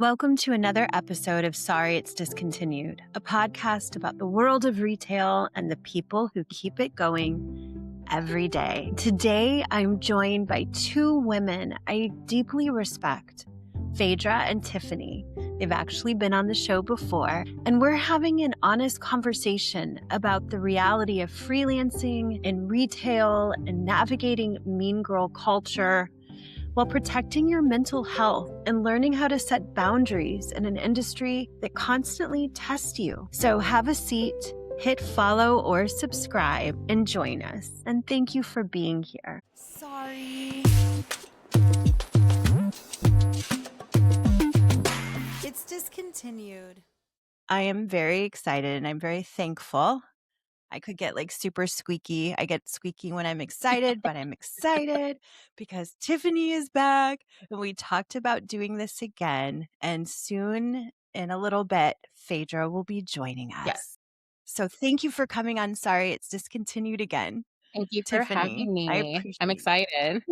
Welcome to another episode of Sorry It's Discontinued, a podcast about the world of retail and the people who keep it going every day. Today, I'm joined by two women I deeply respect, Phaedra and Tiffany. They've actually been on the show before, and we're having an honest conversation about the reality of freelancing in retail and navigating mean girl culture while protecting your mental health and learning how to set boundaries in an industry that constantly tests you. So have a seat, hit follow or subscribe, and join us. And thank you for being here. Sorry. It's discontinued. I am very excited and I'm very thankful. I could get like super squeaky. I get squeaky when I'm excited, but I'm excited because Tiffany is back and we talked about doing this again. And soon, in a little bit, Phaedra will be joining us. Yes. So thank you for coming on. Sorry, it's discontinued again. Thank you for Tiffany, having I me. appreciate I'm it. excited.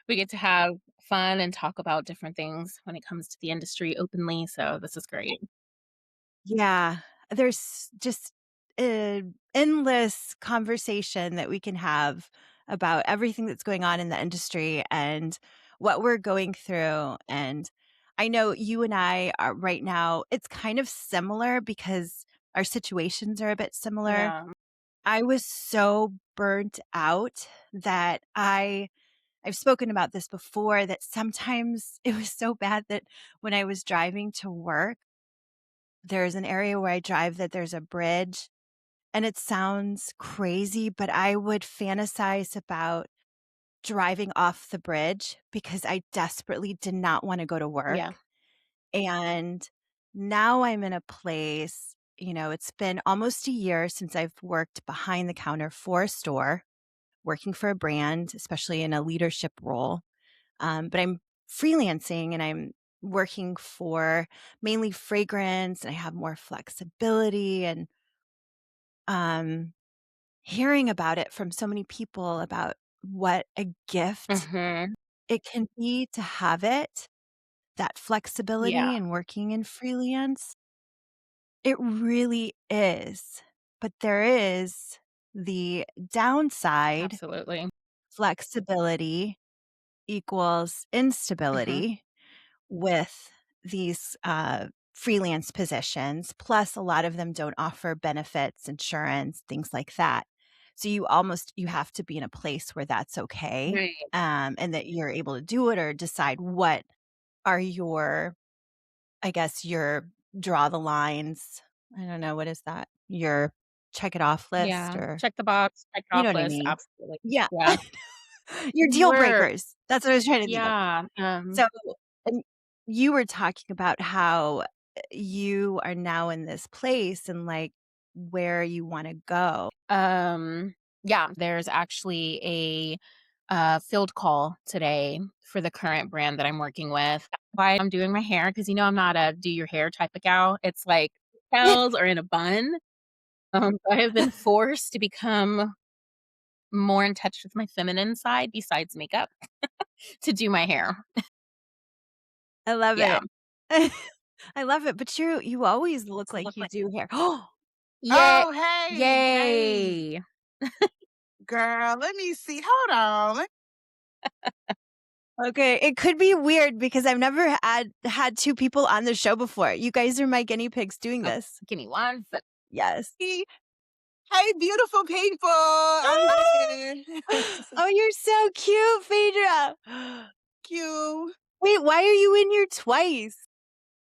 We get to have fun and talk about different things when it comes to the industry openly. So this is great. Yeah, there's just an endless conversation that we can have about everything that's going on in the industry and what we're going through. And I know you and I are right now, it's kind of similar because our situations are a bit similar. Yeah. I was so burnt out that I've spoken about this before, that sometimes it was so bad that when I was driving to work, there's an area where I drive that there's a bridge, and it sounds crazy, but I would fantasize about driving off the bridge because I desperately did not want to go to work. Yeah. And now I'm in a place, it's been almost a year since I've worked behind the counter for a store, working for a brand, especially in a leadership role. But I'm freelancing and I'm working for mainly fragrance, and I have more flexibility, and hearing about it from so many people about what a gift Mm-hmm. it can be to have it, that flexibility Yeah. and working in freelance. It really is. But there is the downside. Absolutely. Flexibility equals Mm-hmm. instability with these freelance positions. Plus, a lot of them don't offer benefits, insurance, things like that. So you have to be in a place where that's okay, Right. and that you're able to do it or decide what are your, I guess, your draw the lines. I don't know. What is that? Your check it off list, Yeah. or Check the box, check it you off know what I list. mean? Absolutely. Yeah. Yeah. Your deal Work. breakers. That's what I was trying to think of. Yeah. So, and you were talking about how you are now in this place and like where you want to go. Yeah, there's actually a field call today for the current brand that I'm working with. That's why I'm doing my hair, because I'm not a do your hair type of gal. It's like curls or in a bun. I have been forced to become more in touch with my feminine side besides makeup to do my hair. I love Yeah. it. I love it. But you always look like you do hair. Yay. Oh, hey, Yay. girl, let me see. Hold on. Okay, it could be weird because I've never had two people on the show before. You guys are my guinea pigs doing this. Give me one sec. Yes. Hey, beautiful people. I'm here. Oh, you're so cute, Phaedra. Cute. Wait, why are you in here twice?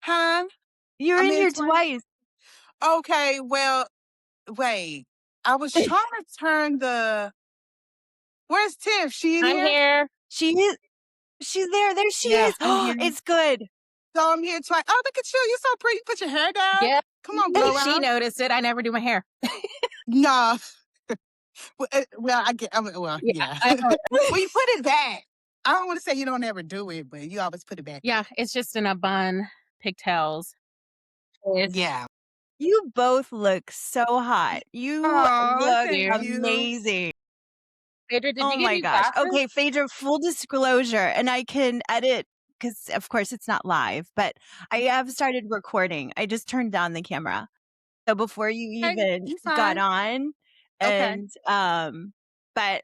Huh? You're I'm in in here twice. twice. Okay, well, wait. I was trying to turn the. Where's Tiff? She in I'm here? here. She's there. There she Yeah, is. I'm here. It's good. So I'm here twice. Oh, look at you. You're so pretty. Put your hair down. Yeah. Come on, blow She out. noticed it. I never do my hair. No. Well, I get. Well, yeah. I know. Well, you put it back. I don't want to say you don't ever do it, but you always put it back. Yeah, it's just in a bun, pigtails. It's Yeah. You both look so hot. You Oh, look thank you. amazing. Phaedra, did Oh you get my new gosh. glasses? Okay, Phaedra, full disclosure, and I can edit because of course it's not live, but I have started recording. I just turned down the camera. So before you Okay, even you got fine. on Okay. and, but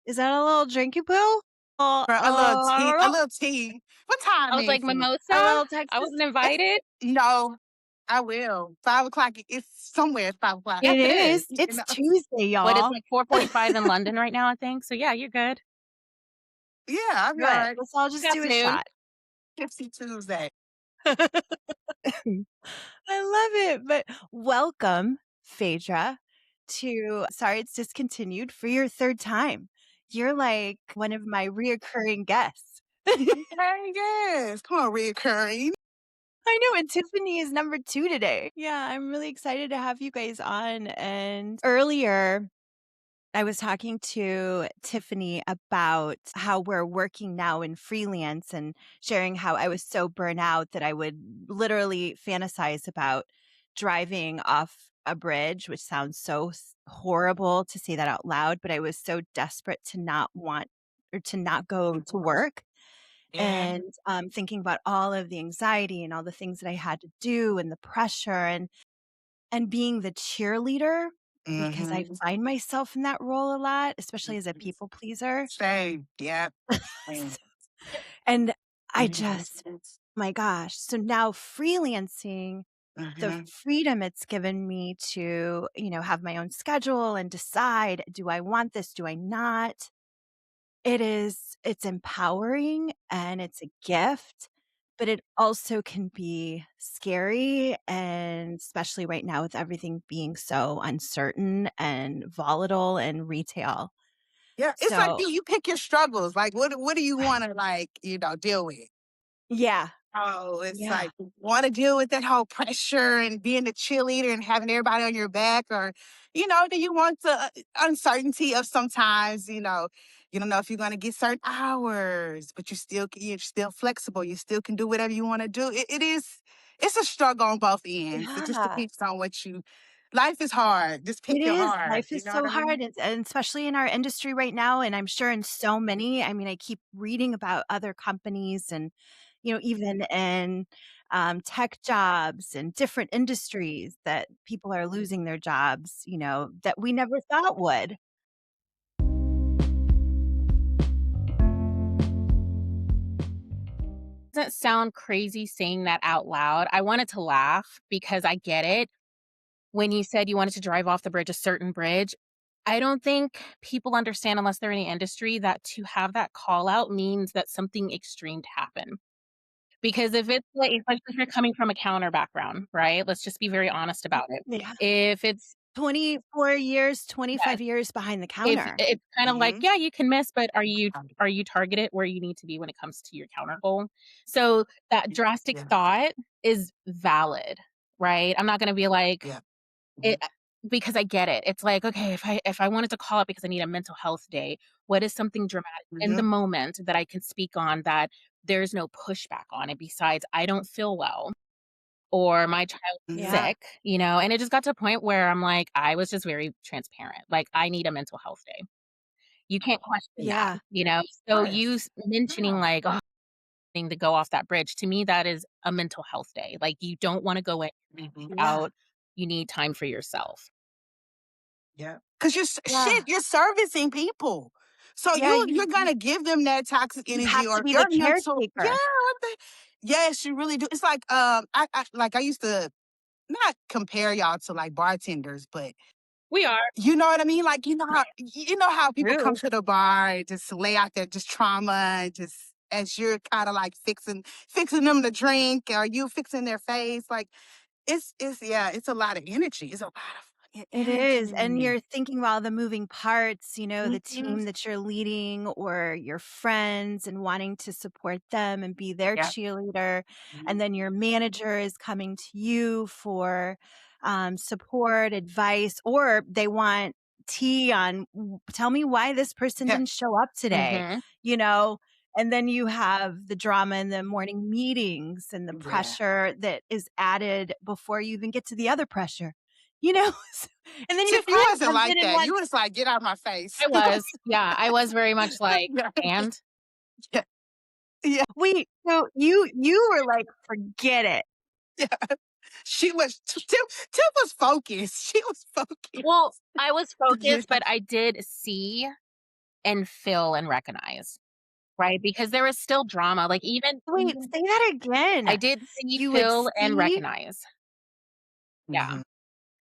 is that a little drinky poo? For a little tea, a little tea. What I time was is like, it? a "Mimosa? little I Texas. wasn't It's invited?" no, I will. 5 o'clock. It's somewhere at 5 o'clock. Yes, It it is. is. You It's know? Tuesday, But it's y'all. like 4:45 in London right now, I think, so yeah, you're good. Yeah, I'll be all Good. right. Let's all just Good do a afternoon. shot. Tipsy Tuesday. I love it. But welcome, Phaedra, to Sorry It's Discontinued for your third time. You're like one of my reoccurring guests. Okay, yes. Come on, reoccurring. I know, and Tiffany is number 2 today. Yeah, I'm really excited to have you guys on. And earlier, I was talking to Tiffany about how we're working now in freelance and sharing how I was so burnt out that I would literally fantasize about driving off a bridge, which sounds so horrible to say that out loud, but I was so desperate to not want or to not go to work Yeah. and thinking about all of the anxiety and all the things that I had to do and the pressure and being the cheerleader because I Mm-hmm. find myself in that role a lot, especially as a people pleaser. Same. Yeah. Same. And I just, Mm-hmm. my gosh. So now freelancing, the Mm-hmm. freedom it's given me to, have my own schedule and decide, do I want this? Do I not? It's empowering and it's a gift, but it also can be scary, and especially right now with everything being so uncertain and volatile in retail. Yeah. It's like So, you pick your struggles. Like, what do you want to like, deal with? yeah, Oh, it's yeah, like want to deal with that whole pressure and being the cheerleader and having everybody on your back, or, do you want the uncertainty of sometimes, you don't know if you're going to get certain hours, but you're still flexible. You still can do whatever you want to do. It's a struggle on both ends. It just yeah. depends on life is hard. Just It pick your is. heart. Life You is know what so I mean? hard, and especially in our industry right now, and I'm sure in so many. I mean, I keep reading about other companies and, even in tech jobs and different industries that people are losing their jobs, that we never thought would. Doesn't sound crazy saying that out loud. I wanted to laugh because I get it. When you said you wanted to drive off the bridge, a certain bridge, I don't think people understand unless they're in the industry that to have that call out means that something extreme to happen. Because if it's like, especially if you're coming from a counter background, right? Let's just be very honest about it. Yeah. If it's 24 years, yes, 25 years behind the if counter. it's kind of like, Mm-hmm. yeah, you can miss, but are you targeted where you need to be when it comes to your counter goal? So that drastic Yeah. thought is valid, right? I'm not gonna be like Yeah. it because I get it. It's like, okay, if I wanted to call it because I need a mental health day, what is something dramatic in Mm-hmm. the moment that I can speak on that there's no pushback on it besides I don't feel well or my child's Mm-hmm. Yeah. sick, and it just got to a point where I'm like, I was just very transparent. Like, I need a mental health day. You can't question that, Yeah. So you Yes. mentioning Yeah. like, oh, to go off that bridge, to me, that is a mental health day. Like, you don't want to go in Mhm. Yeah. out. You need time for yourself. Yeah. Because Yeah. you're servicing people. So Yeah. you're gonna give them that toxic You energy have to or be the your mental. Yeah. caretaker. Yes, you really do. It's like I used to not compare y'all to like bartenders, but We are. you know what I mean? Like you know how people come True. to the bar and just lay out their just trauma and just as you're kind of like fixing them to drink or you fixing their face. Like it's yeah, it's a lot of energy. It's a lot of fucking It is, and energy. you're thinking about all the moving parts, the Mhm. team that you're leading or your friends and wanting to support them and be their Yeah. cheerleader, and Mhm. then your manager is coming to you for, support, advice, or they want tea on, "Tell me why this person Yeah. didn't show up today," Mhm. you know? And then you have the drama in the morning meetings and the Yeah. pressure that is added before you even get to the other pressure. You know? And then your Tiff, you friend wasn't comes like in and that. wants You was like, "Get out my face." I was. Yeah, I was very much like, Yeah. "And?" Yeah. Yeah, Wait, so you were like, "Forget it." yeah. She was Tiff was focused. She was Well, focused. I was Yeah. focused, but I did see and feel and recognize, right? Because there was still drama. Like Wait, even say that I again. did see, You would feel, and see recognize. Yeah. Mhm.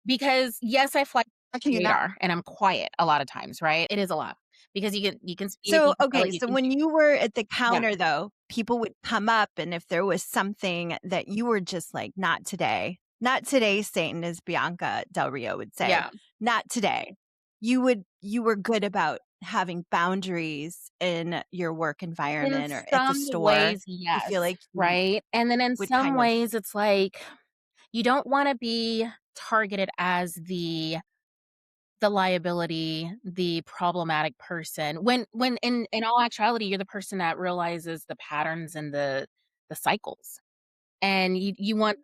Because yes, I fly How can you not? radar and I'm quiet a lot of times, right? It is a lot because you can speak, So, you can feel it, okay, you so can when you were at the yeah, counter though, people would come up and if there was something that you were just like, "Not today. Not today, Satan," as Bianca Del Rio would say. yeah. "Not today." You were good about having boundaries in your work In environment or at the some store. ways, You feel yes, like you right? And then in would some kind of ways it's like you don't want to be targeted as the liability, the problematic person. When in all actuality, you're the person that realizes the patterns and the cycles. And you want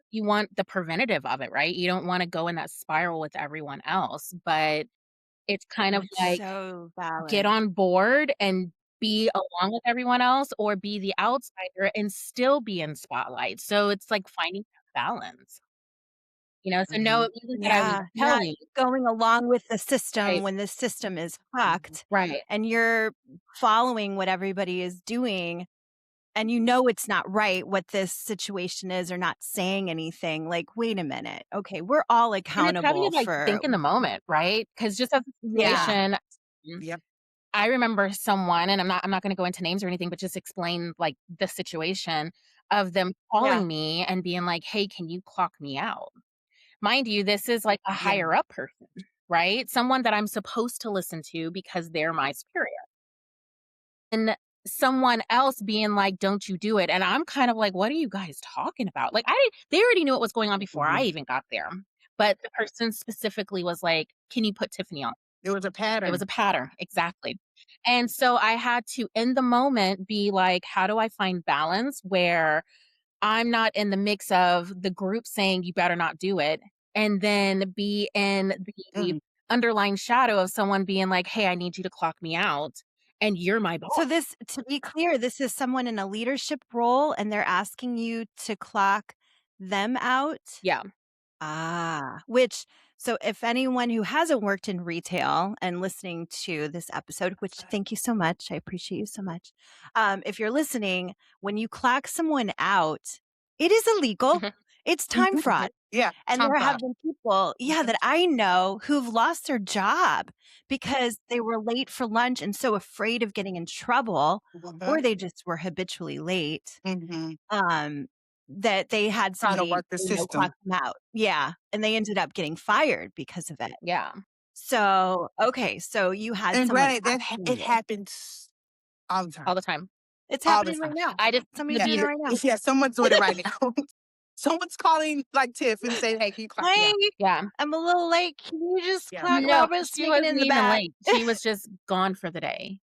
the preventative of it, right? You don't want to go in that spiral with everyone else, but it's kind of like so get valid. on board and be along with everyone else or be the outsider and still be in spotlight. So it's like finding that balance. So no, Mhm. it wasn't that I was Yeah, not rebelling. going along with the system Right, when the system is Mhm. fucked right. and you're following what everybody is doing and you know it's not right what this situation is or not saying anything. Like, wait a minute. Okay, we're all And it's having accountable to, like, for think in the moment, right? Because just as a yeah. situation, Yep. I remember someone, and I'm not gonna go into names or anything, but just explain, like, the situation of them Yeah. calling me and being like, "Hey, can you clock me out?" Mind you, this is, like, a Yeah. higher up person, right? Someone that I'm supposed to listen to because they're my superior. And someone else being like, "Don't you do it," and I'm kind of like, "What are you guys talking about?" Like, they already knew what was going on before I Mhm. even got there, but the person specifically was like, "Can you put Tiffany on?" It was a It was pattern. a pattern, exactly. And so I had to, in the moment, be like, "How do I find balance where I'm not in the mix of the group saying you better not do it, and then be in the Mm. underlying shadow of someone being like, 'Hey, I need you to clock me out, and you're my So boss.'" this to be clear, this is someone in a leadership role and they're asking you to clock them out? Yeah. Which so if anyone who hasn't worked in retail and listening to this episode, which thank you so much, I appreciate you so much. If you're listening, when you clock someone out, it is illegal. Mhm. It's time Mhm. fraud. Yeah. And Time there have fraud. been people, yeah, Mhm. that I know who've lost their job because they were late for lunch and so afraid of getting in trouble, Mhm. or they just were habitually late. Mhm. Um, that they had Trying to somebody, work the clock system. them out. Yeah, and they ended up getting fired because of it. Yeah. So, okay, so you had And someone granted, asking it you. happens all the All time. the time. It's All the happening time. right now. I just happen to Somebody's Yeah. doing it be right now. Yeah. Someone's doing it right now. Someone's calling like Tiff and saying, "Hey, can you clock me "Hey, out?" yeah. I'm a little late. Can you just Yeah. clock No, Barbara she sneaking wasn't in the even back?" late. She was just gone for the day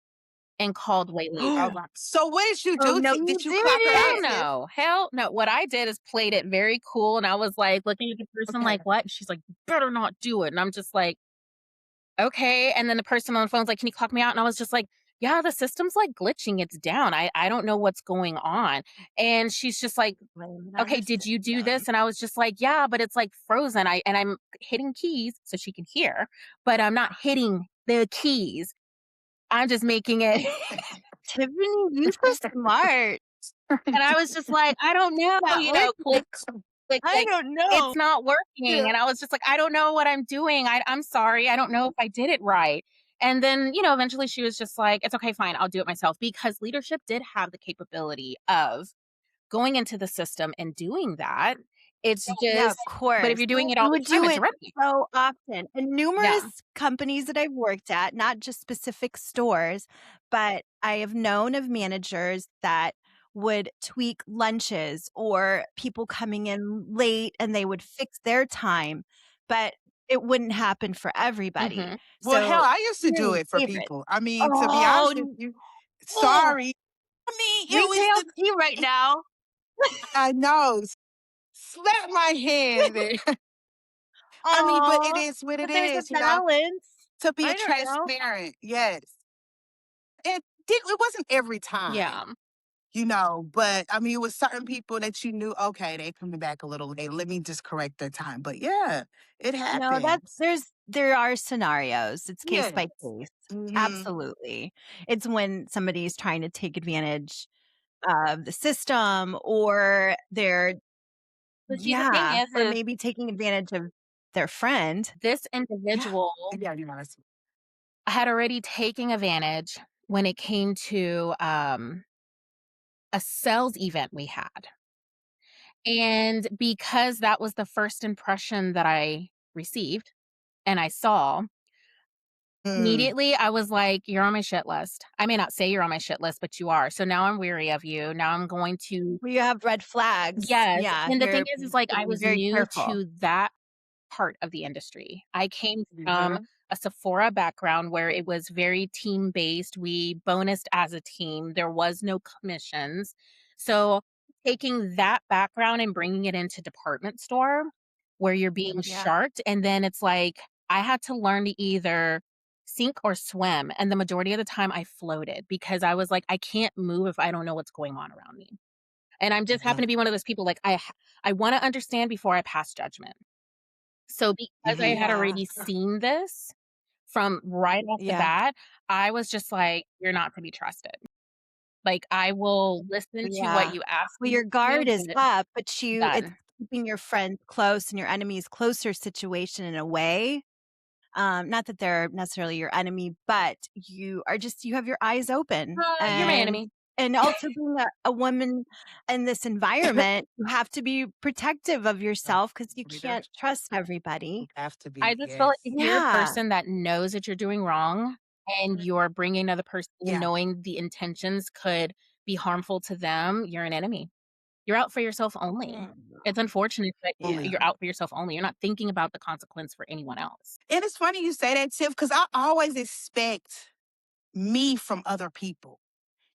and called way Oh later. my. So what did you "Oh, do? no, you Did you clock her out, Hell didn't." Tiff? no. Hell no. What I did is played it very cool, and I was, like, looking at the person Okay. like, "What?" And she's like, "You better not do it." And I'm just like, "Okay." And then the person on the phone's like, "Can you clock me out?" And I was just like, "Yeah, the system's, like, glitching. It's down. I don't know what's going on." And she's just like, Blame it on "Okay, her did you do system. this?" And I was just like, "Yeah, but it's, like, frozen." I'm hitting keys so she can hear, but I'm not hitting the keys. I'm just making it Tiffany, you so smart. and I was just like, "I don't know," That click, works. click, I click. don't It's know. not Yeah. working. And I was just like, "I don't know what I'm doing. I'm sorry. I don't know if I did it right." And then, eventually she was just like, "It's okay, fine. I'll do it myself." Because leadership did have the capability of going into the system and doing that. It's Yeah, of just but if course. you're doing it We all the would time, do it's a it recipe. so often. And Yeah. numerous companies that I've worked at, not just specific stores, but I have known of managers that would tweak lunches or people coming in late and they would fix their time, but it wouldn't happen for everybody. Mhm. Well, hell, So I used to here do in it for favorites. people. I mean, to be Oh, honest with you, oh, sorry. I mean, it was retail tea right now. I know. Slap my hand. I mean, but it Oh, is what it but there's a is, balance. to be I don't know. transparent. Yes. It wasn't every time. Yeah. But I mean, it was certain people that you knew, okay, they coming back a little late. Let me just correct their time. But yeah, it No, happens. there are scenarios. It's case Yes. by case. Hmm. Absolutely. It's when somebody's trying to take advantage of the system, or they're But see, the thing or is maybe taking advantage of their friend. this Yeah. individual Yeah, you're honest. had already taken advantage when it came to a sales event we had. And because that was the first impression that I received and I saw, Mm. immediately I was like, "You're on my shit list." I may not say you're on my shit list, but you are. So now I'm weary of you. Now I'm going to We have red flags. yes. Yeah, And the thing you're is like I gonna be was very new careful. to that part of the industry. I came from Mhm. a Sephora background where it was very team based. We bonused as a team. There was no commissions. So taking that background and bringing it into department store where you're being Yeah. sharked, and then it's like I had to learn to either sink or swim. And the majority of the time I floated because I was like, I can't move if I don't know what's going on around me. And I'm just happen Mhm. to be one of those people like I want to understand before I pass judgment. So because I Mhm. had Yeah. already seen this from right off the Yeah. bat, I was just like, "You're not to be trusted." Like, I will listen to what Yeah. you ask Well, me your to do, guard is but up, but it's done. keeping your friends close and your enemies closer situation in a way. Not that they're necessarily your enemy, but you have your eyes open. You're my And enemy. also being a woman in this environment, you have to be protective of yourself because you Leader can't trust everybody. have to I be, just feel like yes. if you're a Yeah. person that knows that you're doing wrong and you're bringing another person in Yeah. knowing the intentions could be harmful to them, you're an enemy. You're out for yourself only. Mm. It's unfortunate, but Yeah. you're out for yourself only. You're not thinking about the consequence for anyone else. And it's funny you say that, Tiff, because I always expect me from other people.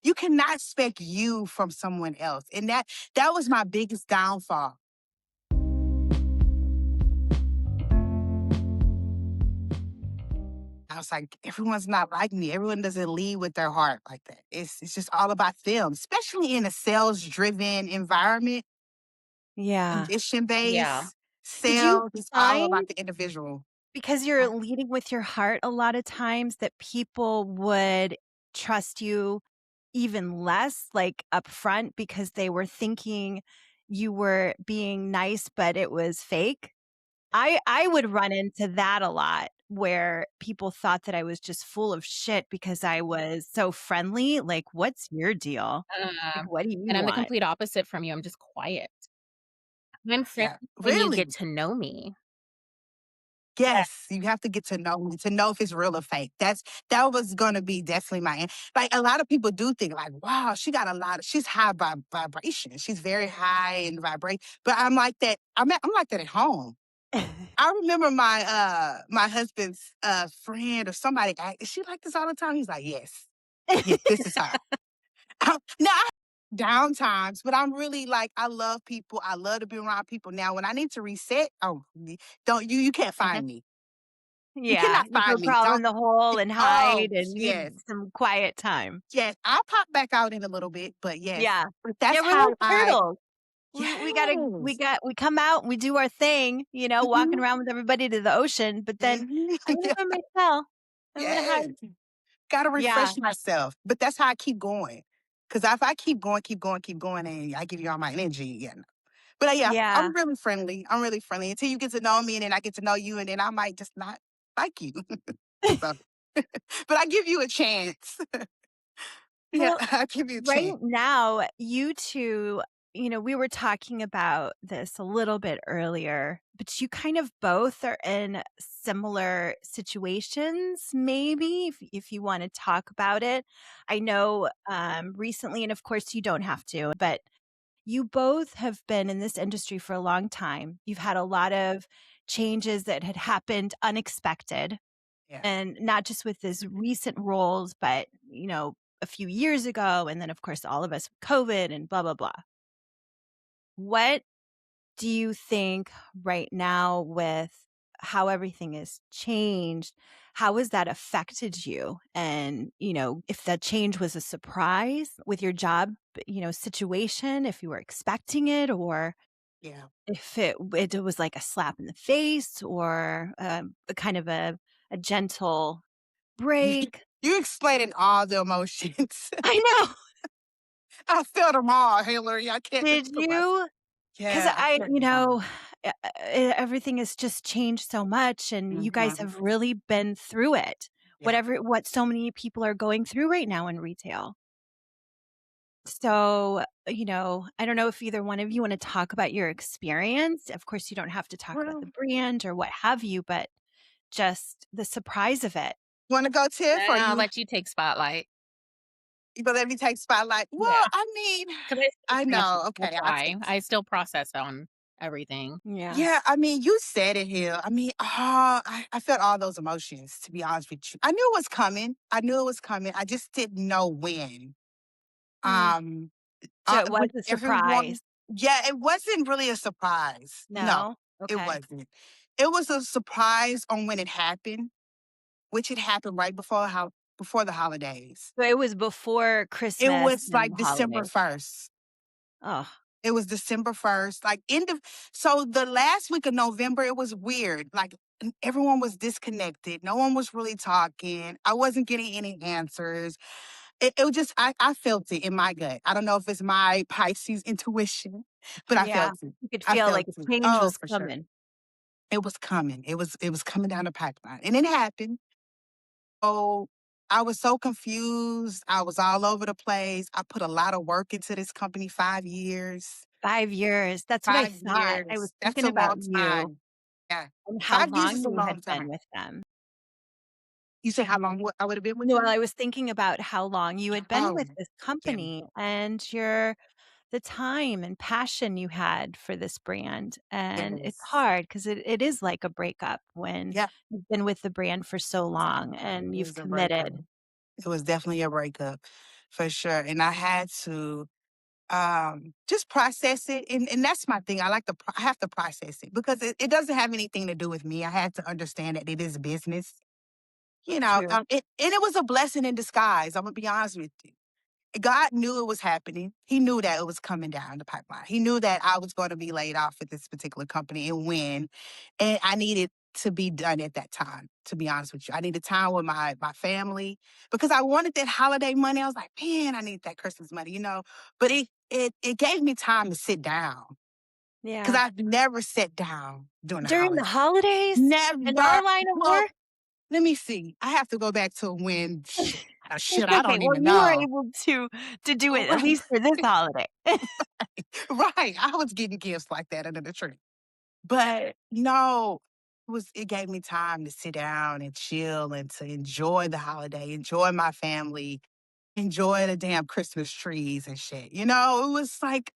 You cannot expect you from someone else. And that was my biggest downfall. I was like, everyone's not like me. Everyone doesn't lead with their heart like that. It's just all about them, especially in a sales driven environment, Yeah. condition Yeah. based. Did you Sales is all about find, the individual. because you're leading with your heart a lot of times, that people would trust you even less, like upfront, because they were thinking you were being nice, but it was fake? I would run into that a lot, where people thought that I was just full of shit because I was so friendly. Like, what's your deal? Like, what do you And I'm the want? complete opposite from you. I'm just quiet. I'm friendly Yeah. when you Really? get to know me. Yeah. Yes, you have to get to know me to know if it's real or fake. That was gonna be definitely like a lot of people do think like, wow, she's high vibration. She's very high in vibration. But I'm like that. I'm like that at home. I remember my husband's friend or somebody asked, is she like this all the time? He's like, yes. Yes, this is her. Now I have down times, but I'm really like, I love people. I love to be around people. Now when I need to reset, don't you can't Mhm. find me. You Yeah, cannot you go find me. crawl in Don't. the hole and Oh, hide and need yes. some quiet time. Yes. I'll pop back out in a little bit, but yes. Yeah. But Yeah, that's we're how like I turtles. yes. We come out and we do our thing, walking Mhm. around with everybody to the ocean, but then Mhm. I'm gonna Yeah. go in my cell. I'm gonna Yes. hide. Gotta Yeah. refresh myself. But that's how I keep going. Cause if I keep going, and I give you all my energy again. But yeah, Yeah. I'm really friendly. I'm really friendly until you get to know me and then I get to know you and then I might just not like you. So, but I give you a chance. Yeah, Well, I give you a right chance. now, you two, we were talking about this a little bit earlier, but you kind of both are in similar situations, maybe, if you want to talk about it. I know recently, and of course, you don't have to, but you both have been in this industry for a long time. You've had a lot of changes that had happened unexpected, Yeah. and not just with this recent roles, but a few years ago, and then of course all of us with COVID and blah blah blah. What do you think right now with how everything has changed, how has that affected you? And, if that change was a surprise with your job, situation, if you were expecting it, or Yeah. if it was like a slap in the face, or a kind of a gentle break. You explaining all the emotions. I know. I felt them all, Hillary. I can't Did control myself. you? 'Cause Yeah, I felt them all. everything has just changed so much, and you guys Mhm. have really been through it. Yeah. What so many people are going through right now in retail. So, I don't know if either one of you wanna talk about your experience. Of course, you don't have to talk about the Well, brand or what have you, but just the surprise of it. wanna go, Tiff, or I'll you let you take spotlight. gonna let me take spotlight? Yeah, Well, I mean, 'cause I still I process know. that's Okay, I'll why. take. I still process on everything. Yeah. Yeah, I mean, you said it here. I mean, I felt all those emotions, to be honest with you. I knew it was coming. I knew it was coming. I just didn't know when. Mm. Um, So it was with a everyone, surprise. yeah, it wasn't really a surprise. No, No? it Okay. wasn't. It was a surprise on when it happened, which it happened right before the holidays. So it was before It Christmas was and like the December holidays. 1st. Oh, It was December 1st, like end of, so the last week of November, it was weird. Like everyone was disconnected. No one was really talking. I wasn't getting any answers. It was just, I felt it in my gut. I don't know if it's my Pisces intuition, but I yeah. felt it. You could I feel like felt a it. change Oh, was for sure. coming. It was coming. It was coming down the pipeline. And it happened. So I was so confused. I was all over the place. I put a lot of work into this company, 5 years. 5 years. That's what I Five thought. I was years. That's thinking a about long you time. Yeah. and how 5 years long is a you long had been time. with them. You say how long I would have been with No, them? I was thinking about how long you had been Oh, with this yeah. company and the time and passion you had for this brand, and it's Yes. hard because it is like a breakup when Yeah. you've been with the brand for so long It and you've was a breakup. committed. It was definitely a breakup for sure. And I had to just process it. And that's my thing. I have to process it because it doesn't have anything to do with me. I had to understand that it is business. True. And it was a blessing in disguise. I'm gonna be honest with you. God knew it was happening. He knew that it was coming down the pipeline. He knew that I was going to be laid off with this particular company and when. And I needed to be done at that time, to be honest with you. I needed time with my family because I wanted that holiday money. I was like, man, I need that Christmas money. But it gave me time to sit down because Yeah. I've never sat down during the During the holiday. holidays? In Never. our line of Well, work? let me see. I have to go back to when shit, I Okay, don't well, even you were know. able to do it at Right. least for this holiday. Right. I was getting gifts like that under the tree. But no, it gave me time to sit down and chill and to enjoy the holiday, enjoy my family, enjoy the damn Christmas trees and shit. It was like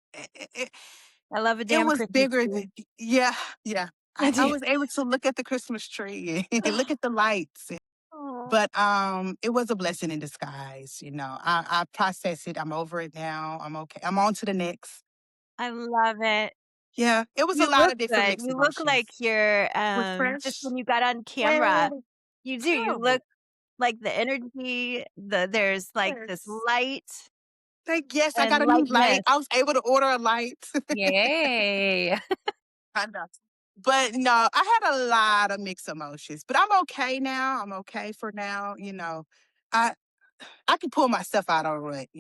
I love a it damn was Christmas bigger tree. than yeah, yeah. I I do. was able to look at the Christmas tree and look at the lights. Oh, But it was a blessing in disguise. I process it. I'm over it now. I'm okay. I'm on to the next. I love it. Yeah, it was a You lot look of different good. mixed You look emotions. like you're, just Refresh. when you got on camera, Well, you do. You terrible. look like the energy, there's, like, this Yes. light Like, yes, I and got a new light. lightness. I was able to order a light. Yay. I know. But no, I had a lot of mixed emotions. But I'm okay now. I'm okay for now. I I can pull myself out of it.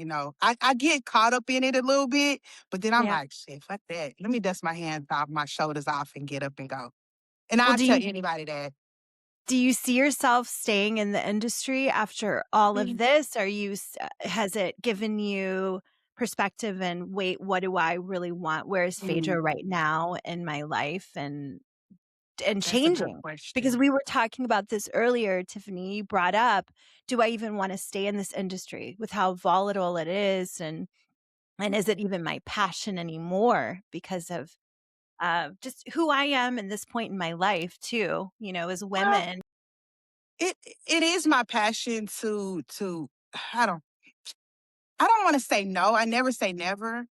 I get caught up in it a little bit, but then I'm Yeah. like, shit, fuck that. Let me dust my hands off, my shoulders off, and get up and go. And Well, I'll tell anybody that. do you see yourself staying in the industry after all of Mm, this? Has it given you perspective and, "Wait, what do I really want? Where is mm, Phaedra right now in my life?" And that's a good changing. Because question. we were talking about this earlier, Tiffany, you brought up, do I even wanna stay in this industry with how volatile it is, and is it even my passion anymore because of, just who I am in this point in my life too, as Well, women. it is my passion to I don't I don't want to say no. I never say never.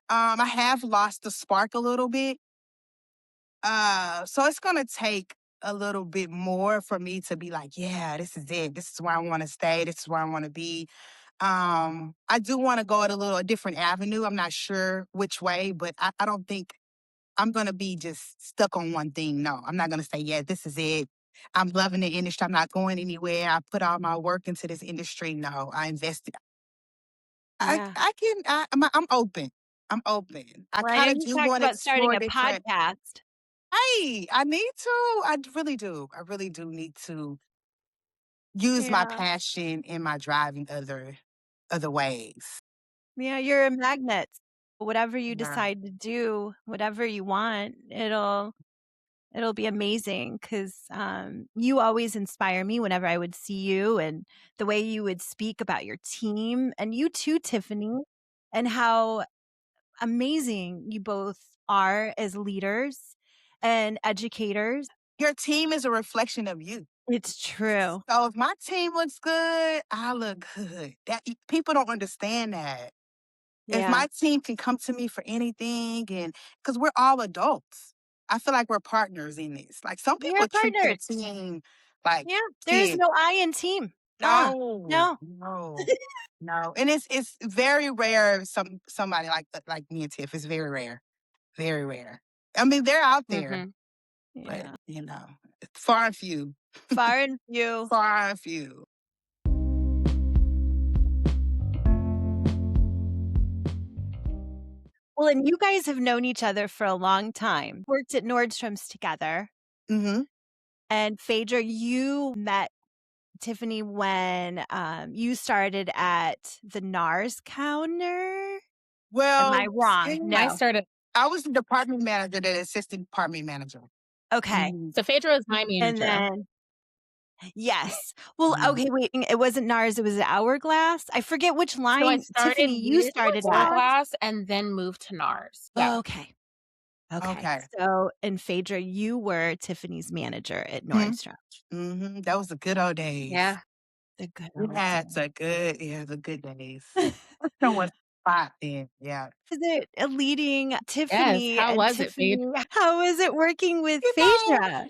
I have lost the spark a little bit. So it's gonna take a little bit more for me to be like, yeah, this is it. This is where I want to stay. This is where I want to be. I do want to go at a different avenue. I'm not sure which way, but I don't think I'm going to be just stuck on one thing. No, I'm not going to say, yeah, this is it. I'm loving the industry. I'm not going anywhere. I put all my work into this industry. No, I invested. Yeah. I'm open. I'm open. I Well, I kind know of you do talked want to about starting explore a different. podcast. Hey, I need to. I really do. I really do need to use my Yeah. passion and my driving other ways. Yeah, you're a magnet. Whatever you Yeah. decide to do, whatever you want, it'll be amazing because you always inspire me whenever I would see you and the way you would speak about your team and you too, Tiffany, and how amazing you both are as leaders and educators. Your team is a reflection of you. It's true. So if my team looks good, I look good. People don't understand that. If Yeah. my team can come to me for anything, and because we're all adults, I feel like we're partners in this. Like some We are people treat their partners. team like Yeah. There's kids. no I in team. No, No. no, no. And it's very rare. Somebody like me and Tiff is very rare, very rare. I mean, they're out there, Hmm. but Yeah. it's far and few, Far and few. far and few. Well, and you guys have known each other for a long time. Worked at Nordstrom's together. Hmm. And Phaedra, you met Tiffany when you started at the NARS counter. Am I Well, wrong? I No. started. I was the department manager, the assistant department manager. Okay. Mhm, So Phaedra was my And manager. then, yes. Well, mhm. okay, wait. It wasn't NARS, it was Hourglass. I forget which So I line, started Tiffany, you with started at. Hourglass and then moved to NARS. Yeah. Oh, okay. Okay. Okay. So, and Phaedra, you were Tiffany's manager at Mhm, Nordstrom. mhm. That was the good old days. Yeah. The good We old had days. the good days. Was No one spot then. Yeah. it a leading Yes. Tiffany How and was it, Tiffany? Phaedra? How was it working with You know, Phaedra?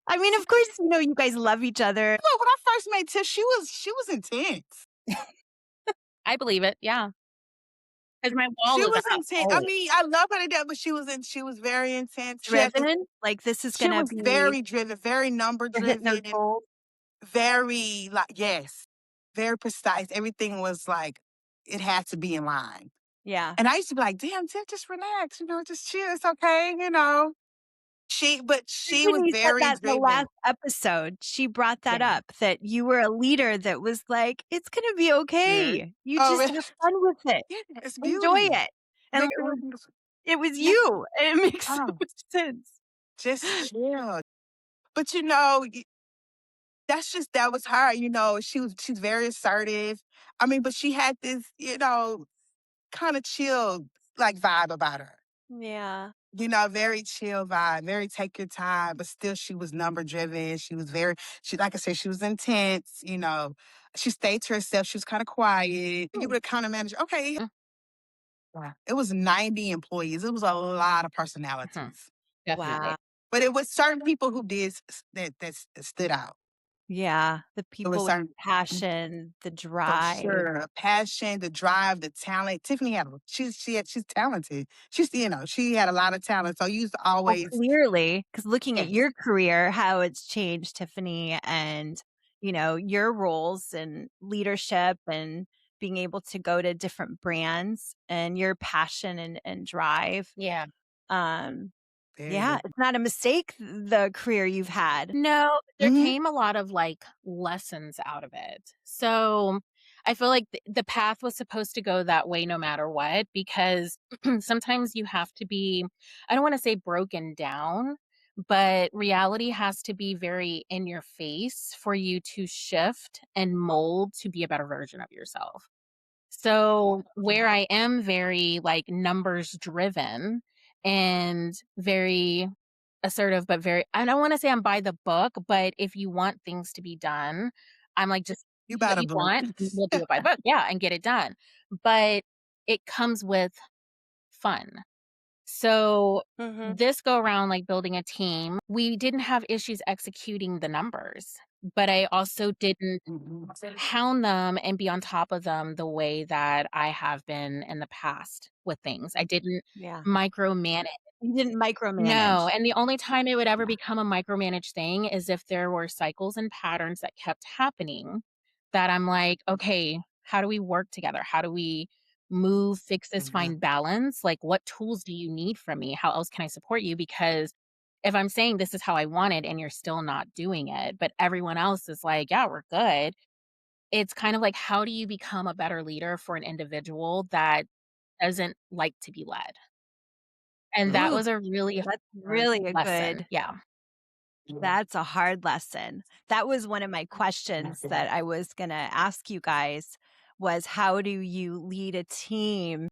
I mean, of course, you guys love each other. when I first met Tiff, she was intense. I believe it. Yeah. Because my wall She is was up intense. I always. mean, I love her to death, but she was very intense. Driven, like this is She gonna was be very driven, very number we're hitting those driven, goals. very like yes, very precise. Everything was like it had to be in line. Yeah. And I used to be like, damn, Tiff, just relax, just chill. It's okay. But she was Tiffany said very that in the driven. last episode. She brought that Yeah. up that you were a leader that was like, it's gonna be Yeah. okay. You Oh, just have fun with it. yeah, it's Enjoy beauty. it. And it was Yeah. you. It makes so Oh, much sense. just chill. But that was her. She's very assertive. I mean, but she had this, kind of chill like vibe about her. Yeah. Very chill vibe, very take your time, but still she was number driven. Like I said, she was intense. She stayed to herself. She was kind of quiet. You were the kind of manager. Okay. Mm, Yeah. It was 90 employees. It was a lot of mhm. personalities. Wow. Definitely. But it was certain people who did that stood out. Yeah. The It was people with certain passion, the for drive. sure passion, the drive, the talent. Tiffany she's talented. She had a lot of talent. So you used to Well, always clearly, because looking at yes, your career, how it's changed, Tiffany, and your roles and leadership and being able to go to different brands and your passion and drive. Yeah. Um, very yeah, good. it's not a mistake the career you've had. No, there Mhm. came a lot of like lessons out of it. So I feel like the path was supposed to go that way no matter what, because sometimes you have to be, I don't want to say broken down, but reality has to be very in your face for you to shift and mold to be a better version of yourself. So where I am very like numbers driven and very assertive, but very, I don't want to say I'm by the book, but if you want things to be done, I'm like, just You do what better you book. want. And we'll do it by book. Yeah. And get it done. But it comes with fun. So Mhm. this go around, like building a team, we didn't have issues executing the numbers, but I also didn't hound them and be on top of them the way that I have been in the past with things. I didn't Yeah. micromanage. You didn't No, micromanage. and the only time it would ever Yeah. become a micromanaged thing is if there were cycles and patterns that kept happening that I'm like, "Okay, how do we work together? How do we move, fix this, find balance? Like, what tools do you need from me? How else can I support you?" Because if I'm saying this is how I want it and you're still not doing it, but everyone else is like, "Yeah, we're good." It's kind of like, how do you become a better leader for an individual that doesn't like to be led? And that Ooh, was a really that's hard really a lesson. good Yeah. that's a hard lesson. That was one of my questions that I was gonna ask you guys was how do you lead a team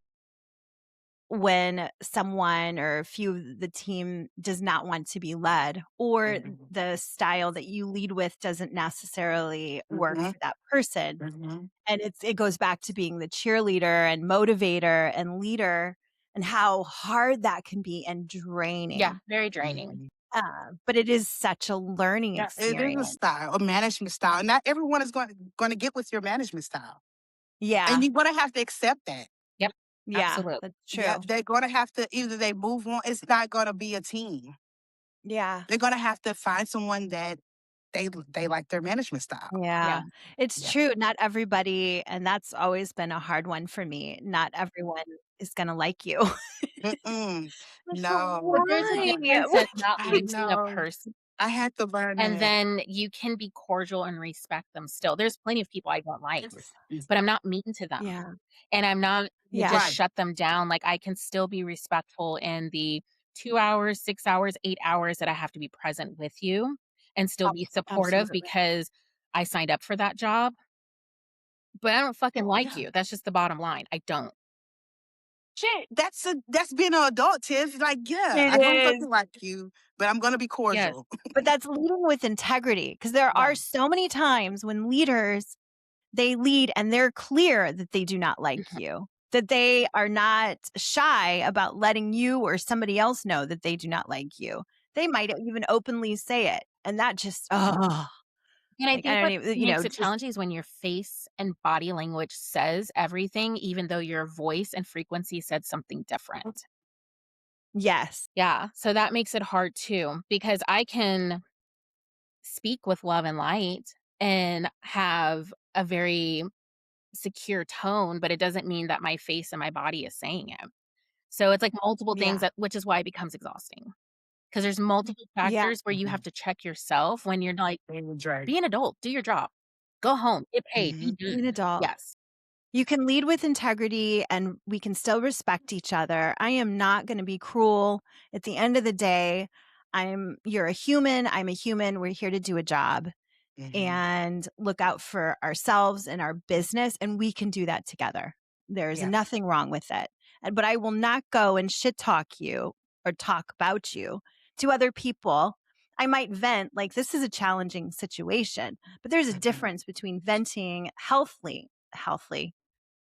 when someone or a few of the team does not want to be led or the style that you lead with doesn't necessarily work for that person. And it goes back to being the cheerleader and motivator and leader and how hard that can be and Yeah, draining. very draining. But it is such a learning Yeah, it is a experience. style, a management style. Not everyone is going to get with your management style. And Yeah. you're going to have to accept that. Yep, Yeah. absolutely. That's Yeah, true. they're going to have to either they move on. It's not going to be a team. Yeah. They're going to have to find someone that they like their management style. Yeah. Yeah. It's Yeah. true. Not everybody, and that's always been a hard one for me. Not everyone is going to like you. Mm-mm. Like, but No, But there's a why? difference in not I liking a know. person, I had to learn and that. then you can be cordial and respect them still. There's plenty of people I don't like, but I'm not mean to them, Yeah. and I'm not gonna Yeah. just Right. shut them down. Like, I can still be respectful in the 2 hours, 6 hours, 8 hours that I have to be present with you and still be supportive Absolutely. because I signed up for that job, but I don't fucking like Yeah. you. That's just the bottom line. I don't. Shit, that's being an adult, Tiff. Like, yeah, It I don't is. fucking like you, but I'm gonna be Yes. cordial. But that's leading with integrity because there are Right. so many times when leaders they lead and they're clear that they do not like Mhm. you, that they are not shy about letting you or somebody else know that they do not like you. They might even openly say it. And that just, oh, And I like, I think don't what even, makes it just, challenging is when your face and body language says everything, even though your voice and frequency said something different. yes. Yeah, so that makes it hard too, because I can speak with love and light and have a very secure tone, but it doesn't mean that my face and my body is saying it. So it's like multiple things Yeah. that which is why it becomes exhausting. Because there's multiple Yeah. factors where you have to check yourself when you're like, Right. be an adult, do your job, go home, get paid, be Mhm. Be an done. adult. Yes. You can lead with integrity and we can still respect each other. I am not going to be cruel. At the end of the day, you're a human. I'm a human. We're here to do a job Mhm. and look out for ourselves and our business. And we can do that together. There's Yeah. nothing wrong with it. But I will not go and shit talk you or talk about you to other people. I might vent, like this is a challenging situation, but there's a Mhm. difference between venting healthy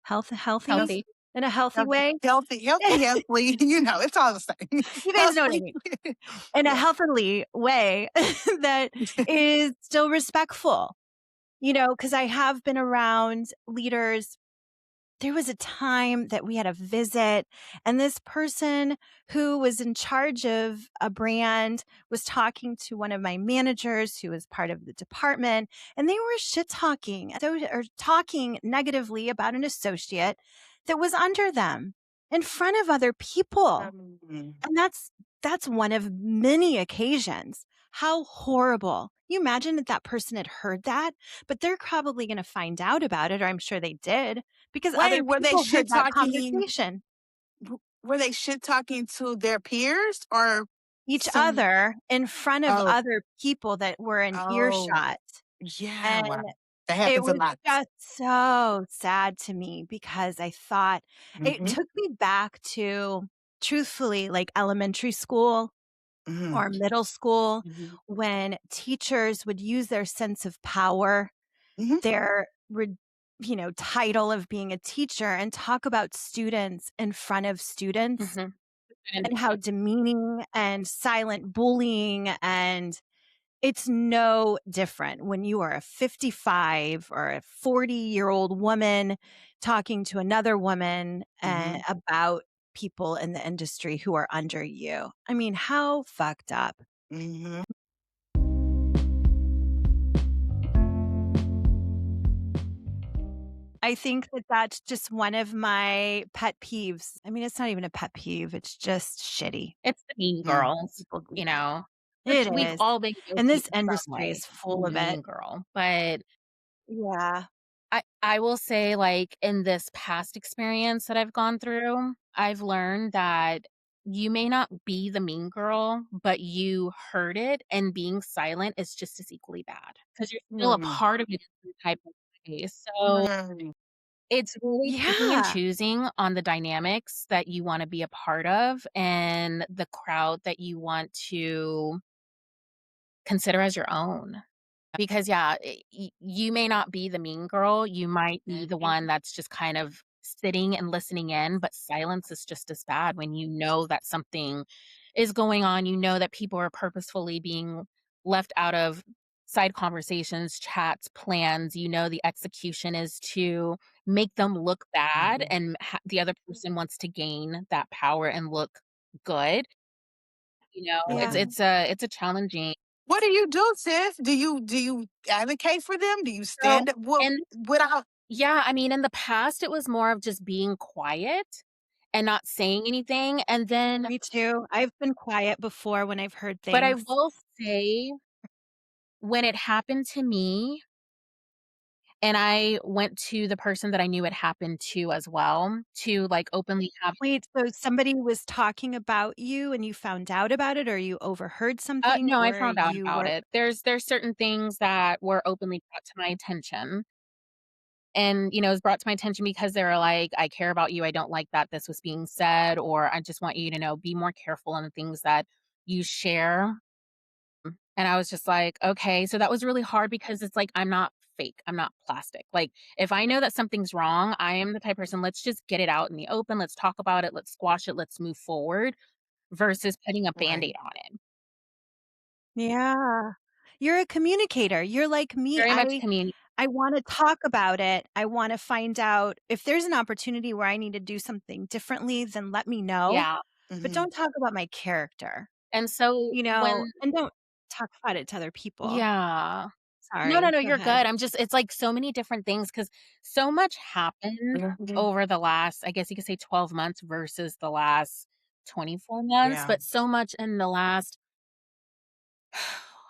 Healthy. in a healthy Healthy, way. healthy, healthy, healthy. It's all the same. You guys know what I Healthy. mean. In a Yeah. healthily way that is still respectful, because I have been around leaders. There was a time that we had a visit, and this person who was in charge of a brand was talking to one of my managers who was part of the department, and they were shit talking or talking negatively about an associate that was under them in front of other people. Mhm. And that's one of many occasions. How horrible. You imagine that that person had heard that, but they're probably going to find out about it, or I'm sure they did, because Wait, other people heard that conversation. were they shit talking to their peers or Each some other in front of oh, other people that were in oh, earshot. yeah, And wow. That it happens a was lot. just so sad to me because I thought it Mhm. took me back to, truthfully, like elementary school Mhm. or middle school Mhm. when teachers would use their sense of power, Mhm. their title of being a teacher and talk about students in front of students Mhm. and how demeaning and silent bullying, and it's no different when you are a 55 or a 40-year-old woman talking to another woman about people in the industry who are under you. I mean, how fucked up. Mhm. I think that that's just one of my pet peeves. I mean, it's not even a pet peeve, it's just shitty. It's the mean Mm. girls, People do you that. know, which It we've is. all been And guilty this in some industry way is of full being of the it. mean girl. But Yeah. I will say, like, in this past experience that I've gone through, I've learned that you may not be the mean girl, but you heard it, and being silent is just as equally bad because you're still a Mm. part of it in some type of way. So Mm. it's really picking and Yeah. choosing on the dynamics that you wanna be a part of and the crowd that you want to consider as your own. Because, yeah, you may not be the mean girl, you might be the one that's just kind of sitting and listening in, but silence is just as bad when you know that something is going on, you know that people are purposefully being left out of side conversations, chats, plans, you know the execution is to make them look bad, Mhm. and the other person wants to gain that power and look good, you know? It's Yeah. Mhm. it's a it's a challenging. What do you do, sis? Do you advocate for them? Do you So stand up? What and without? Yeah, I mean, in the past, it was more of just being quiet and not saying anything, and then Me too. I've been quiet before when I've heard but I things. will say, when it happened to me, and I went to the person that I knew it happened to as well, to, like, openly have Wait, so somebody was talking about you and you found out about it, or you overheard something, no, I or found out you about were it. There's certain things that were openly brought to my attention, and, it was brought to my attention because they were like, "I care about you, I don't like that this was being said," or, "I just want you to know, be more careful on the things that you share." And I was just like, "Okay." So that was really hard because it's like, I'm not fake, I'm not plastic. Like, if I know that something's wrong, I am the type of person, let's just get it out in the open, let's talk about it, let's squash it, let's move forward versus putting a Right. Band-Aid on it. Yeah. You're a communicator. You're like me. Very much I wanna talk about it. I wanna find out if there's an opportunity where I need to do something differently, then let me know, yeah. but Mhm. don't talk about my character, And so when and don't talk about it to other people. yeah. No, no, Sorry, no, go you're ahead. good. It's like so many different things because so much happened Mhm. over the last, I guess you could say 12 months versus the last 24 months, Yeah. but so much in the last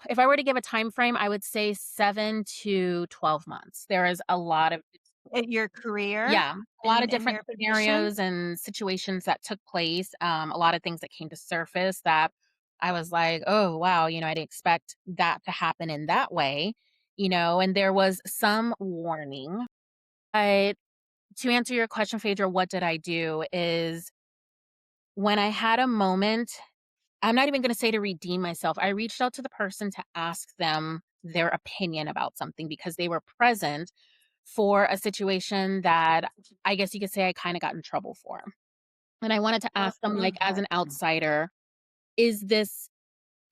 if I were to give a time frame, I would say 7 to 12 months. There is a lot of In your career, yeah, a lot of in different your position? scenarios and situations that took place, a lot of things that came to surface that I was like, "Oh, wow," I didn't expect that to happen in that way, and there was some warning. But to answer your question, Phaedra, what did I do is when I had a moment, I'm not even gonna say to redeem myself. I reached out to the person to ask them their opinion about something because they were present for a situation that I guess you could say I kinda got in trouble for. And I wanted to ask them, like, as Okay. an outsider, is this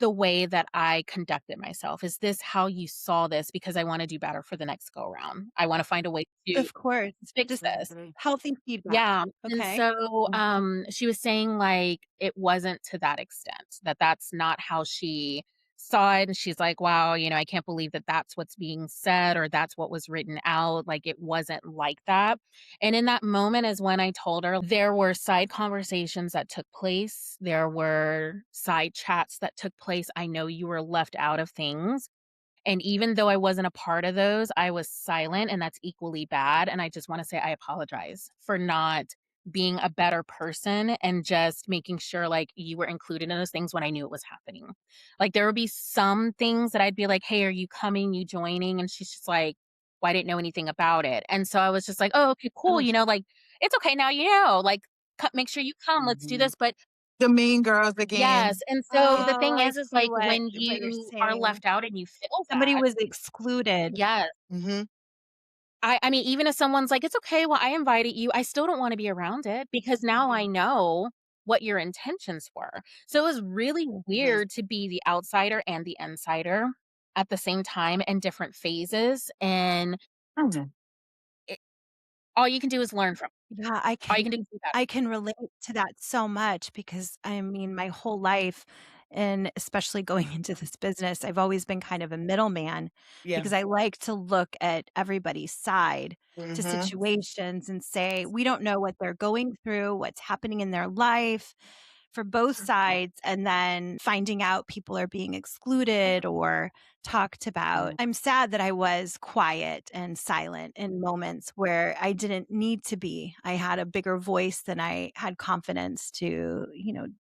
the way that I conducted myself? Is this how you saw this? Because I wanna do better for the next go around. I wanna find a way to Of course. fix Just this. Mhm. healthy feedback. Yeah, and Okay. so, she was saying, like, it wasn't to that extent, that that's not how she saw it, and she's like, "Wow, I can't believe that that's what's being said or that's what was written out, like, it wasn't like that." And in that moment is when I told her there were side conversations that took place, there were side chats that took place, I know you were left out of things, and even though I wasn't a part of those, I was silent, and that's equally bad. And I just want to say I apologize for not being a better person and just making sure like you were included in those things when I knew it was happening. Like there would be some things that I'd be like, "Hey, are you coming? You joining?" And she's just like, "Well, I didn't know anything about it." And so I was just like, "Oh, okay, cool. Ugh. Like it's okay now. Like make sure you come. Let's do Mhm. this." But The mean girls yes, again. and so the Oh, thing I is see like what when you're you are saying. left out and you feel Somebody bad. was excluded. Yes. Mhm. I mean, even if someone's like, "It's okay, well, I invited you," I still don't wanna be around it because now I know. what your intentions were. So it was really Mhm. weird to be the outsider and the insider at the same time in different phases. And Mhm. it, all you can do is learn from. Yeah, All you can do is do better. I can relate to that so much because I mean, my whole life, and especially going into this business, I've always been kind of a middleman Yeah. because I like to look at everybody's side to Mhm. situations and say, we don't know what they're going through, what's happening in their life for both sides, and then finding out people are being excluded or talked about. I'm sad that I was quiet and silent in moments where I didn't need to be. I had a bigger voice than I had confidence to,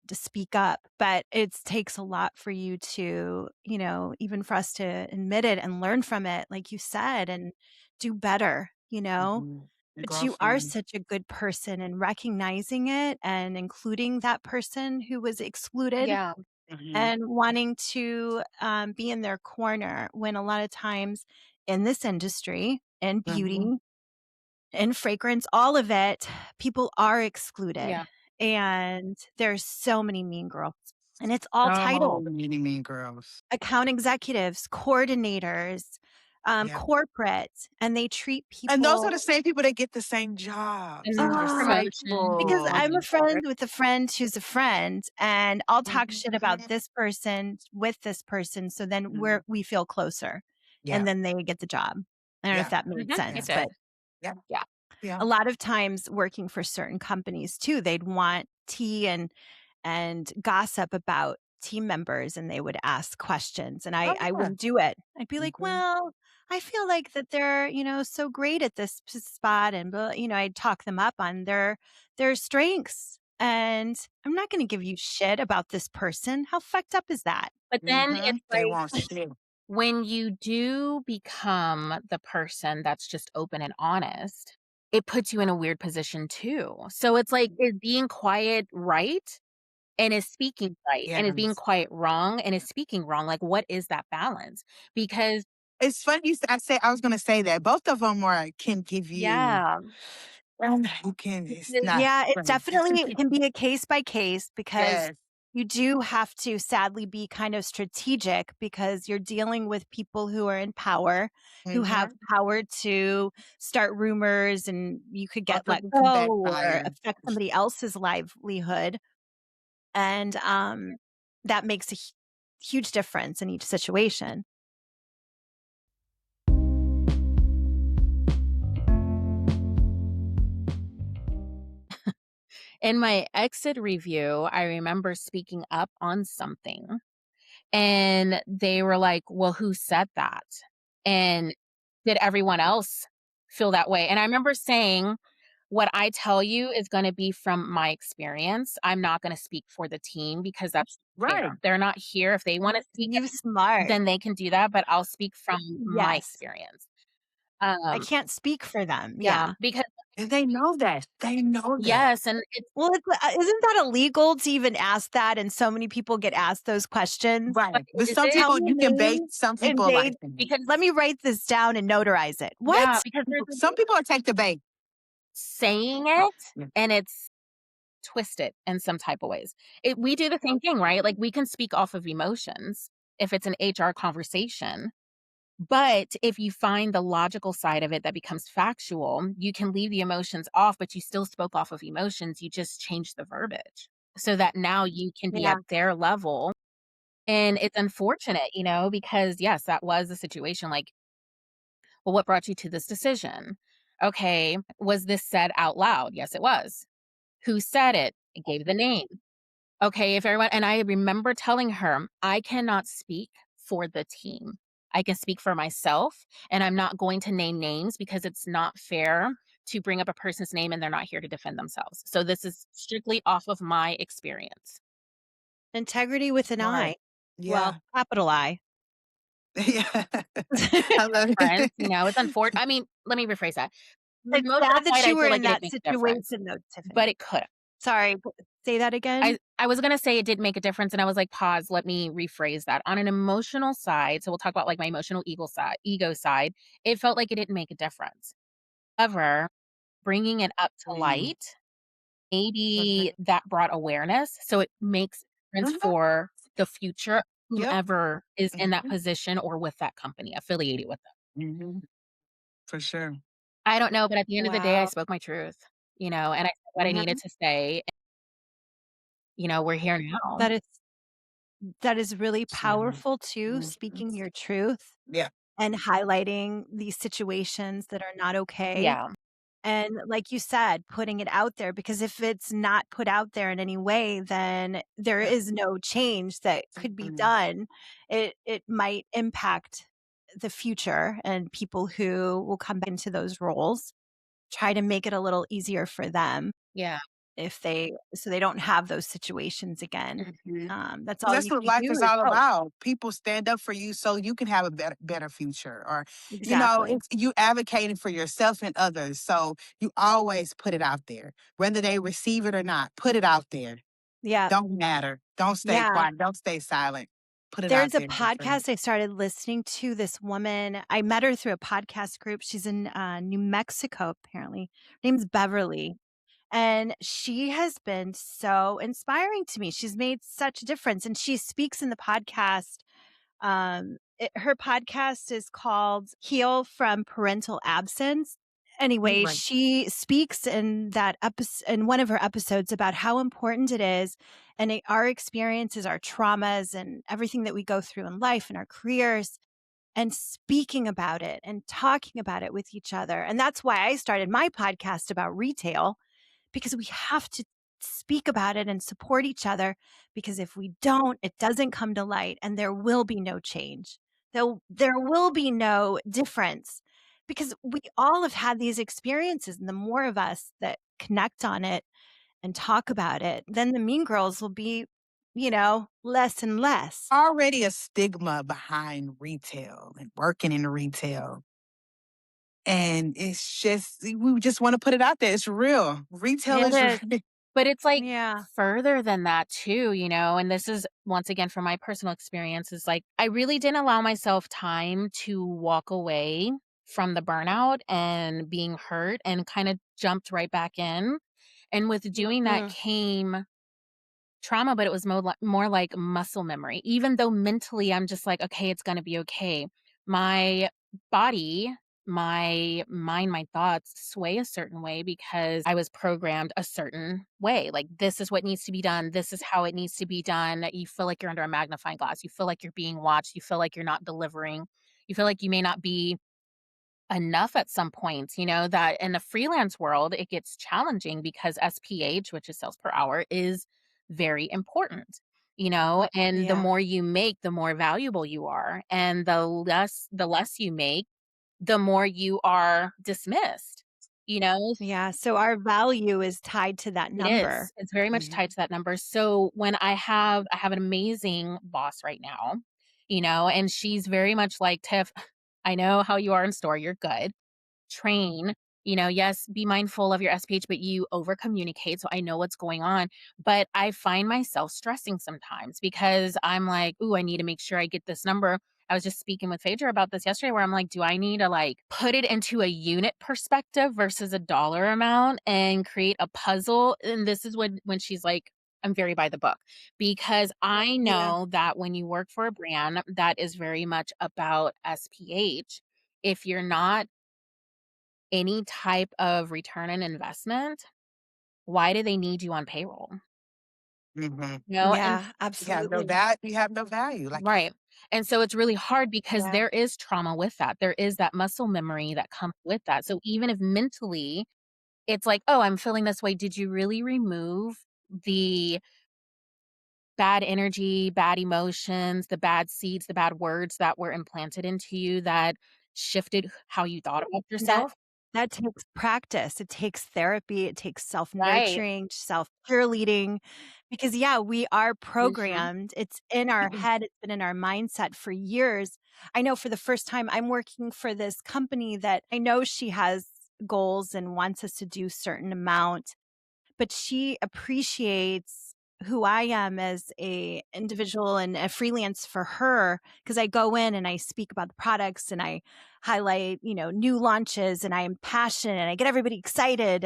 to speak up. But it takes a lot for you to, even for us to admit it and learn from it, like you said, and do better, Mhm. but you are Girlfriend. such a good person in recognizing it and including that person who was excluded Yeah. Mhm. and wanting to be in their corner when a lot of times in this industry, in Mhm. beauty, in fragrance, all of it, people are excluded. Yeah. And there's so many mean girls. And it's all So titles: many mean girls. account executives, coordinators, Yeah. corporate, and they treat And those are the people. same people that get the same And jobs. then It's just promotion Because and I'm respectful. a friend with a friend who's a friend, and I'll talk shit about Mhm. this person with this person, so then Mhm. we feel closer, and Yeah. then they get the job. I don't know if Yeah. that made it Yeah. sense, but did. Yeah. Yeah. Yeah. a lot of times working for certain companies too, they'd want tea and gossip about team members, and they would ask questions, and Oh I yeah. wouldn't do it. I'd be like, Mhm. "Well, I feel like that they're, so great at this spot," and I'd talk them up on their strengths. And I'm not going to give you shit about this person. How fucked up is that? But then it's They like want shit. when you do become the person that's just open and honest, it puts you in a weird position too. So it's like, is being quiet right? And is speaking right? And is being Yes. quiet wrong? And is speaking wrong? Like, what is that balance? Because It's funny I was gonna say that. Both of them can give you yeah, you can it's not Yeah, it right. definitely can be a case by case because Yes. you do have to sadly be kind of strategic because you're dealing with people who are in power, who have Mhm. power to start rumors, and you could get Also let it can go or backfire. affect somebody else's livelihood. And that makes a huge difference in each situation. in my exit review, I remember speaking up on something and they were like, "Well, who said that? And did everyone else feel that way?" And I remember saying, "What I tell you is gonna be from my experience. I'm not gonna speak for the team because that's Right. fair. They're not here. If they wanna speak, You smart. then they can do that, but I'll speak from my Yes. experience." I Um, can't speak for them. yeah, Yeah. because And they know that. They know that. yes, and it's Well, isn't that illegal to even ask that? And so many people get asked those questions. but Right. But is some it? Tell people me you can bait names, some and people like that. Because let me write this down and notarize it. yeah, What? because there's a Some people will take the bait. saying it Yeah. and it's twisted in some type of ways. We do the same thing, right? Like we can speak off of emotions if it's an HR conversation. But if you find the logical side of it that becomes factual, you can leave the emotions off, but you still spoke off of emotions. You just change the verbiage so that now you can be Yeah. at their level. And it's unfortunate, because yes, that was the situation. Like, well, what brought you to this decision? Okay, was this said out loud? Yes, it was. Who said it? It gave the name. Okay, if everyone, and I remember telling her, I cannot speak for the team. I can speak for myself, and I'm not going to name names because it's not fair to bring up a person's name and they're not here to defend themselves. So this is strictly off of my experience. Integrity with an Right. I. Well, Yeah. capital I. Yeah. I love Friends, it. it's unfortunate. I mean, let me rephrase that. It's Most of the sad that fight, I you were feel in like it didn't that make a difference, situation, though, but Tiffany. it could have. Sorry, say that again. I was gonna say it did make a difference, and I was like, "Pause, let me rephrase that." On an emotional side, so we'll talk about, like, my emotional ego side, it felt like it didn't make a difference. However, bringing it up to Mm. light maybe Mhm. that brought awareness, so it makes sense Mhm. for the future, Yep. whomever is in that Mhm. position or with that company, affiliated with them. Mhm. For sure. I don't know, but at the end of the day, I Wow. spoke my truth, and I said what I needed Mhm. to say, we're here now. That is that is really Mhm. powerful too, Mhm. speaking your truth Yeah. and highlighting these situations that are not okay. Yeah, And like you said, putting it out there because if it's not put out there in any way, then there Yeah. is no change that could be Mhm. done. It might impact the future and people who will come back into those roles. Try to make it a little easier for them yeah, if they so they don't have those situations again. Mhm. That's 'Cause all that's you what can life do is is all hope. about. People stand up for you so you can have a better future. Or, Exactly. it's you advocating for yourself and others. So you always put it out there. Whether they receive it or not, put it out there. Yeah. Don't matter. Don't stay Yeah. quiet. Don't stay silent. Put it out There's a there, my friend. podcast I started listening to. This woman, I met her through a podcast group. She's in New Mexico, apparently. Her name's Beverly. And she has been so inspiring to me. She's made such a difference. And she speaks in the podcast. Her podcast is called Heal from Parental Absence. Anyway, Right. she speaks in that episode, in one of her episodes, about how important it is, and our experiences, our traumas, and everything that we go through in life and our careers, and speaking about it and talking about it with each other. And that's why I started my podcast about retail, because we have to speak about it and support each other, because if we don't, it doesn't come to light and there will be no change. There will be no difference because we all have had these experiences, and the more of us that connect on it and talk about it, then the mean girls will be, less and less. Already a stigma behind retail and working in retail. And it's just we just want to put it out there. It's real. Retail it is is. real. But it's, like, Yeah. further than that too, and this is, once again, from my personal experience, is, like, I really didn't allow myself time to walk away from the burnout and being hurt and kinda jumped right back in, and with doing that Mm. came trauma, but it was more like muscle memory. Even though mentally I'm just like, "Okay, it's gonna be okay." My body, my mind, my thoughts sway a certain way because I was programmed a certain way. Like, this is what needs to be done. This is how it needs to be done. You feel like you're under a magnifying glass. You feel like you're being watched. You feel like you're not delivering. You feel like you may not be enough at some points, that in the freelance world, it gets challenging because SPH, which is sales per hour, is very important, and the Yeah. more you make, the more valuable you are. And the less you make, the more you are dismissed, you know? Yeah. So our value is tied to that It is. number. It's very much tied Mhm. to that number. So when I have an amazing boss right now, and she's very much like, Tiff, I know how you are in store. You're good, train, yes, be mindful of your SPH, but you over communicate. So I know what's going on. But I find myself stressing sometimes because I'm like, ooh, I need to make sure I get this number. I was just speaking with Phaedra about this yesterday where I'm like, do I need to put it into a unit perspective versus a dollar amount and create a puzzle? And this is when she's like, I'm very by the book because I Yeah. know that when you work for a brand that is very much about SPH, if you're not any type of return on investment, why do they need you on payroll? Mhm. And Yeah. Absolutely. You have no value. Like right. And so it's really hard because Yeah. there is trauma with that. There is that muscle memory that comes with that. So even if mentally it's like, "Oh, I'm feeling this way," did you really remove the bad energy, bad emotions, the bad seeds, the bad words that were implanted into you that shifted how you thought about And that yourself? that takes practice. It takes therapy. It takes Right. self-nurturing, self-cheerleading, because, yeah, we are Mhm. programmed. It's in our head. It's been in our mindset for years. I know for the first time, I'm working for this company that I know she has goals and wants us to do certain amount, but she appreciates who I am as a individual and a freelance for her, because I go in and I speak about the products and I highlight, new launches, and I am passionate and I get everybody excited,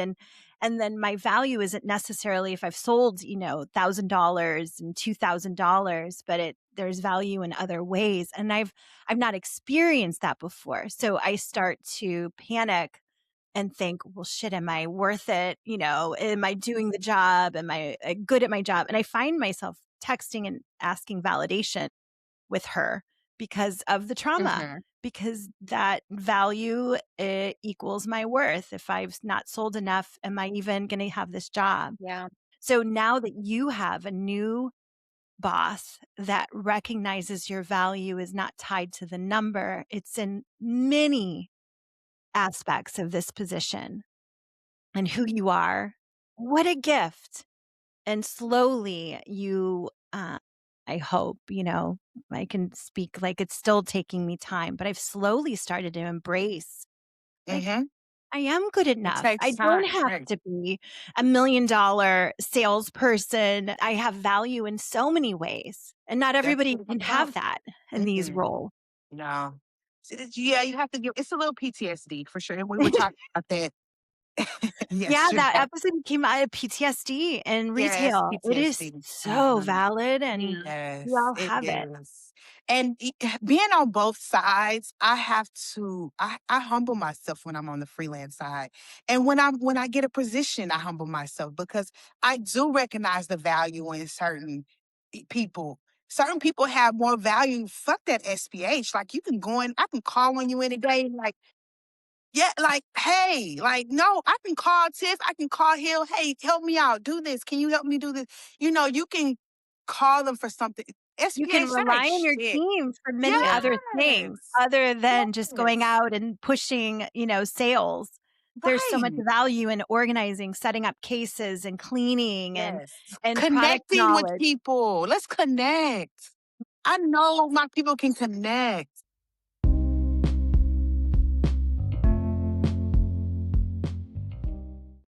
And then my value isn't necessarily if I've sold, $1,000 and $2,000, but there's value in other ways. And I've not experienced that before. So I start to panic and think, well, shit, am I worth it? Am I doing the job? Am I good at my job? And I find myself texting and asking validation with her because of the trauma, Mhm. because that value equals my worth. If I've not sold enough, am I even going to have this job? Yeah. So now that you have a new boss that recognizes your value is not tied to the number, it's in many aspects of this position and who you are. What a gift. And slowly I hope, I can speak like it's still taking me time, but I've slowly started to embrace like Mm-hmm. I am good It enough. I takes don't time. have Right. to be $1 million salesperson. I have value in so many ways. And not That's everybody what it's can about. have that in these Mm-mm. roles. No. Yeah, you have to give it's a little PTSD for sure. And we were talking about that Yeah, that yesterday. episode came out of PTSD and Yes, retail. It is PTSD. so Mhm. valid and we Yes, all it have it. is. And being on both sides, I have to I humble myself when I'm on the freelance side. And when I get a position, I humble myself because I do recognize the value in certain people. Certain people have more value. Fuck that SPH. Like you can go in, I can call on you any day. Like, yeah, like, hey, like, no, I can call Tiff, I can call Hill, hey, help me out, do this. Can you help me do this? You can call them for something. You can SPH, that rely ain't on your shit. team for many other things Yes. other than just going Yes. out and pushing, sales. There's so much Right. value in organizing, setting up cases and cleaning Yes. and product Connecting with knowledge. people. Let's connect. I know my people can connect.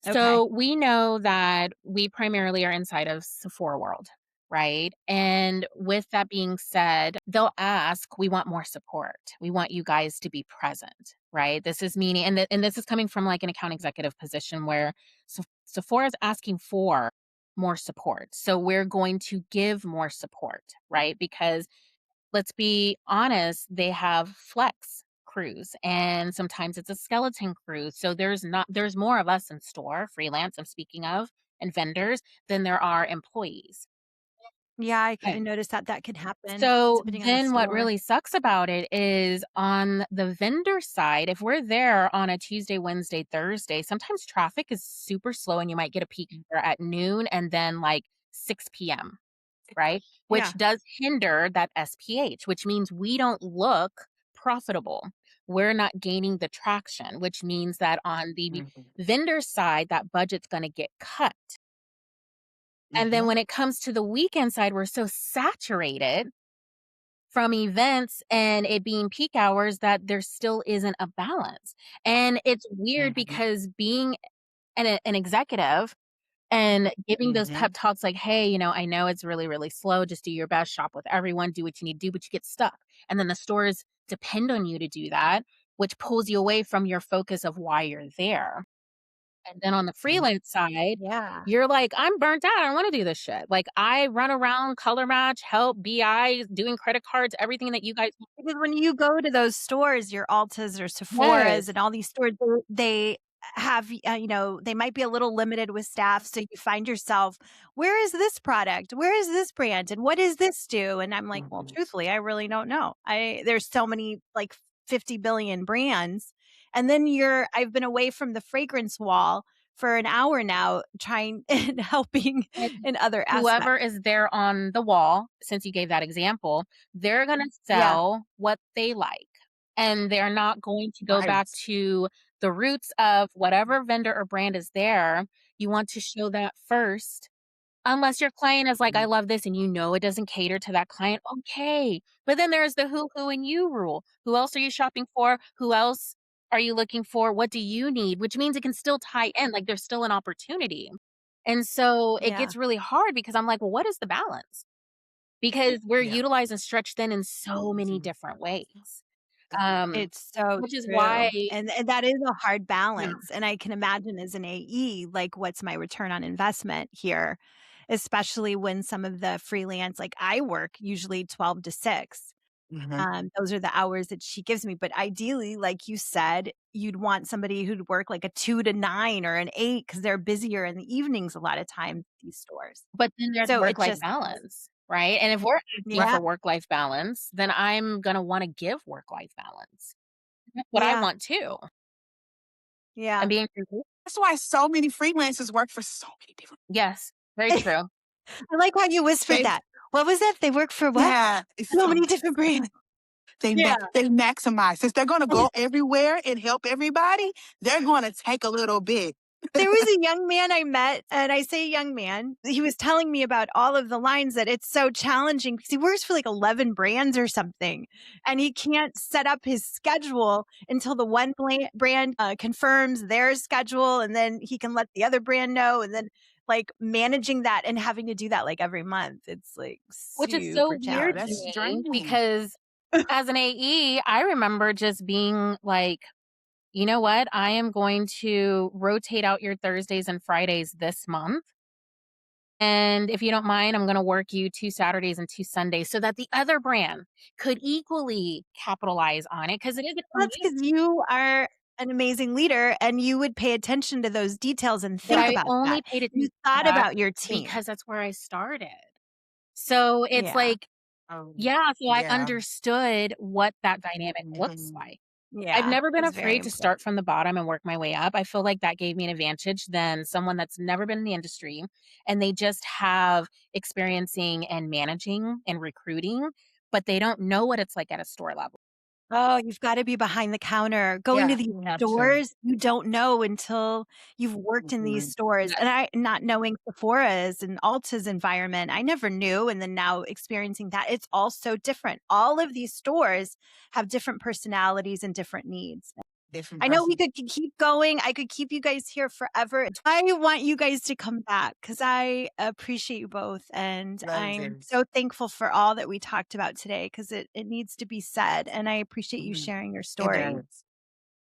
Okay. So we know that we primarily are inside of Sephora World, right? And with that being said, they'll ask, we want more support. We want you guys to be present, right? This is meaning, and this is coming from like an account executive position where Sephora is asking for more support. So we're going to give more support, right? Because let's be honest, they have flex crews and sometimes it's a skeleton crew. So there's more of us in store, freelance I'm speaking of, and vendors than there are employees. Yeah, I Okay. noticed that could happen So depending on the then what store. really sucks about it is on the vendor side, if we're there on a Tuesday, Wednesday, Thursday, sometimes traffic is super slow and you might get a peak hour at noon and then like 6 p.m. right? Which Yeah. does hinder that SPH, which means we don't look profitable. We're not gaining the traction, which means that on the Mhm. vendor side, that budget's going to get cut. And then Mhm. when it comes to the weekend side, we're so saturated from events and it being peak hours that there still isn't a balance. And it's weird Mhm. because being an executive, and giving those Mhm. pep talks like, "Hey, I know it's really, really slow. Just do your best, shop with everyone, do what you need to do," but you get stuck. And then the stores depend on you to do that, which pulls you away from your focus of why you're there. And then on the Mhm. freelance side, Yeah. you're like, "I'm burnt out. I don't wanna do this shit." Like, I run around, color match, help, BI, doing credit cards, everything that you guys. Because when you go to those stores, your Ultas or Sephora's Yes. and all these stores, they have, they might be a little limited with staff. So you find yourself, where is this product? Where is this brand? And what does this do? And I'm like, well, Mhm. truthfully, I really don't know. There's so many like 50 billion brands. And then I've been away from the fragrance wall for an hour now, trying and helping And in other aspects. whoever is there on the wall, since you gave that example, they're gonna Yeah. sell what they like, and they're not going to go Right. back to the roots of whatever vendor or brand is there. You want to show that first, unless your client is like, "I Mhm. love this," and it doesn't cater to that client, okay. But then there's the who and you rule. Who else are you shopping for? Who else are you looking for? What do you need? Which means it can still tie in, like, there's still an opportunity. And so it Yeah. gets really hard because I'm like, "Well, what is the balance?" Because we're Yeah. utilized and stretched thin in so many Mhm. different ways. It's so which is why true. And that is a hard Yeah. balance. And I can imagine as an AE, like, what's my return on investment here? Especially when some of the freelance, like I work usually 12 to 6. Mhm. Those are the hours that she gives me. But ideally, like you said, you'd want somebody who'd work like a 2 to 9 or an 8 because they're busier in the evenings a lot of times, these stores. but then there's So it work-life just, balance, right? And if we're asking yeah, for work-life balance, then I'm gonna wanna give work-life balance. That's what I yeah, want too. I'm yeah. being That's why so many freelancers work for so many different. yes, very true. I like how you whispered They, that. What was that? They work for what? yeah, it's So so many different brands. Yeah. they maximize since they're gonna go everywhere and help everybody. They're gonna take a little bit. There was a young man I met, and I say young man, he was telling me about all of the lines that it's so challenging because he works for like 11 brands or something, and he can't set up his schedule until the one brand confirms their schedule, and then he can let the other brand know, and then like managing that and having to do that like every month. It's like Which is so super Yeah, weird to that's challenging. me draining. because as an AE, I remember just being like, "You know what? I am going to rotate out your Thursdays and Fridays this month, and if you don't mind, I'm gonna work you 2 Saturdays and 2 Sundays," so that the other brand could equally capitalize on it because it is a That's commute, because you are an amazing leader and you would pay attention to those details and but think I about that. only paid You attention to thought that about your team. because that's where I started. So, it's Yeah. like Oh, yeah, so I yeah. understood what that dynamic looks Mhm. like. I've Yeah. never been It's very afraid to important. start from the bottom and work my way up. I feel like that gave me an advantage than someone that's never been in the industry and they just have experiencing and managing and recruiting, but they don't know what it's like at a store level. Oh, you've got to be behind the counter. Going to Yeah, these you have to. stores, you don't know until you've worked in these Mhm. stores. Yes, And I, not knowing Sephora's and Ulta's environment, I never knew. And then now experiencing that, it's all so different. All of these stores have different personalities and different needs. Different I know we person. could keep going. I could keep you guys here forever. I want you guys to come back because I appreciate you both. And Love I'm this. so thankful for all that we talked about today because it needs to be said. And I appreciate you Mhm. sharing your It story. does.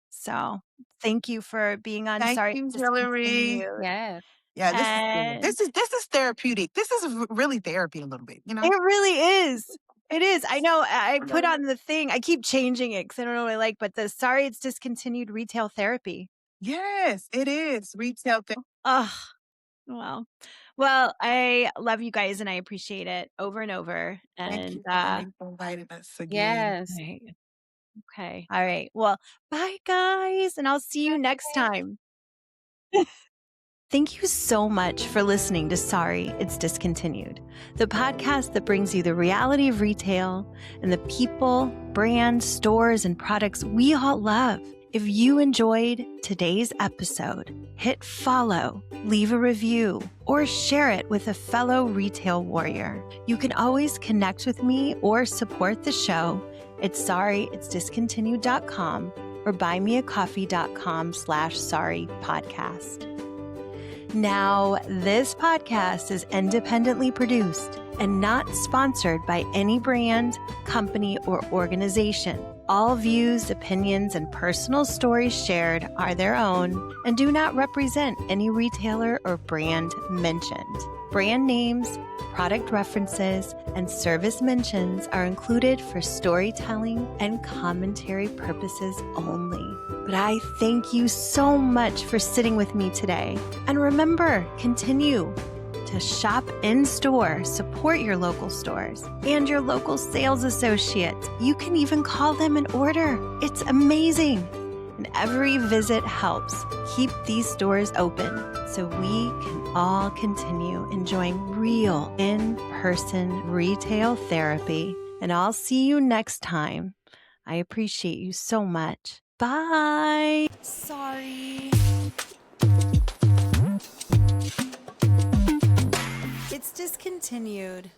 So thank you for being on Thank Sorry you, It's Hillary. Discontinued. yes. Yeah, this is good. And This is therapeutic. This is really therapy a little bit, you it know? really is. It is. I know I I put love it. on the thing. I keep changing it because I don't know what I like, but the Sorry It's Discontinued retail therapy. Yes, it is. Retail therapy. Oh, well. Well, I love you guys and I appreciate it over and over. Thank And you, Hillary, for inviting us again. Yes. right. Okay. All right. Well, bye guys, and I'll see you next time. Thank you so much for listening to Sorry, It's Discontinued, the podcast that brings you the reality of retail and the people, brands, stores, and products we all love. If you enjoyed today's episode, hit follow, leave a review, or share it with a fellow retail warrior. You can always connect with me or support the show at sorryitsdiscontinued.com or buymeacoffee.com/sorrypodcast. Now, this podcast is independently produced and not sponsored by any brand, company, or organization. All views, opinions, and personal stories shared are their own and do not represent any retailer or brand mentioned. Brand names, product references, and service mentions are included for storytelling and commentary purposes only. But I thank you so much for sitting with me today. And remember, continue to shop in store, support your local stores and your local sales associates. You can even call them and order. It's amazing. And every visit helps keep these stores open so we can all continue enjoying real in-person retail therapy. And I'll see you next time. I appreciate you so much. Bye. Sorry. It's discontinued.